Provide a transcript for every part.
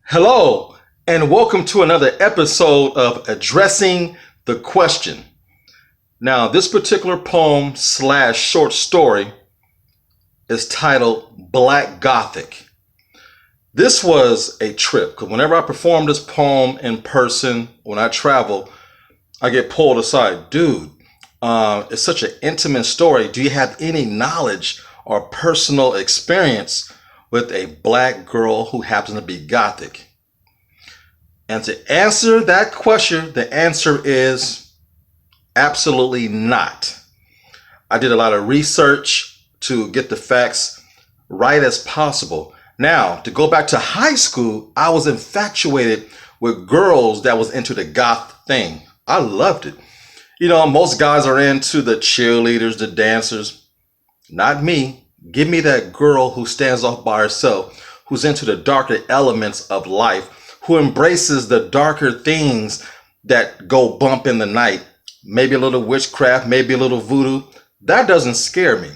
Hello, and welcome to another episode of Addressing the Question. Now, this particular poem slash short story is titled Black Gothic. This was a trip, because whenever I perform this poem in person, when I travel, I get pulled aside. Dude, it's such an intimate story. Do you have any knowledge or personal experience with a black girl who happens to be Gothic? And to answer that question, the answer is absolutely not. I did a lot of research to get the facts right as possible. Now, to go back to high school, I was infatuated with girls that was into the goth thing. I loved it. You know, most guys are into the cheerleaders, the dancers. Not me. Give me that girl who stands off by herself, who's into the darker elements of life, who embraces the darker things that go bump in the night. Maybe a little witchcraft, maybe a little voodoo. That doesn't scare me.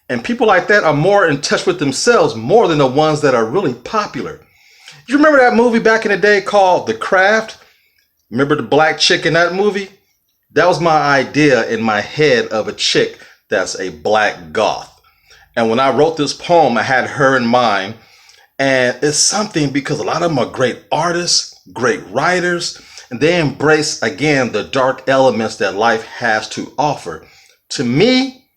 And people like that are more in touch with themselves more than the ones that are really popular. You remember that movie back in the day called The Craft? Remember the black chick in that movie? That was my idea in my head of a chick that's a black goth. And when I wrote this poem, I had her in mind. And it's something because a lot of them are great artists, great writers, and they embrace, again, the dark elements that life has to offer. To me,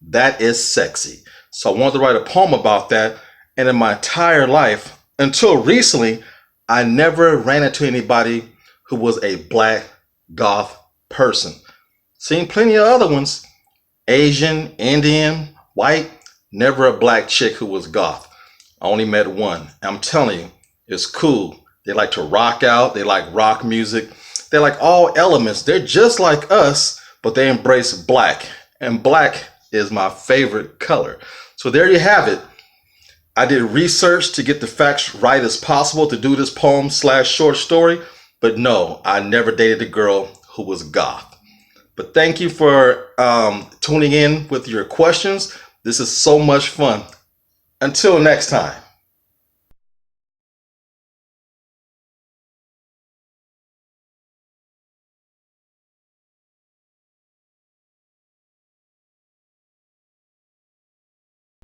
that is sexy. So I wanted to write a poem about that. And in my entire life, until recently, I never ran into anybody who was a black goth person. Seen plenty of other ones, Asian, Indian, white, never a black chick who was goth. I only met one. I'm telling you, it's cool. They like to rock out. They like rock music. They like all elements. They're just like us, but they embrace black. And black is my favorite color. So there you have it. I did research to get the facts right as possible to do this poem slash short story. But no, I never dated a girl who was goth. But thank you for tuning in with your questions. This is so much fun. Until next time.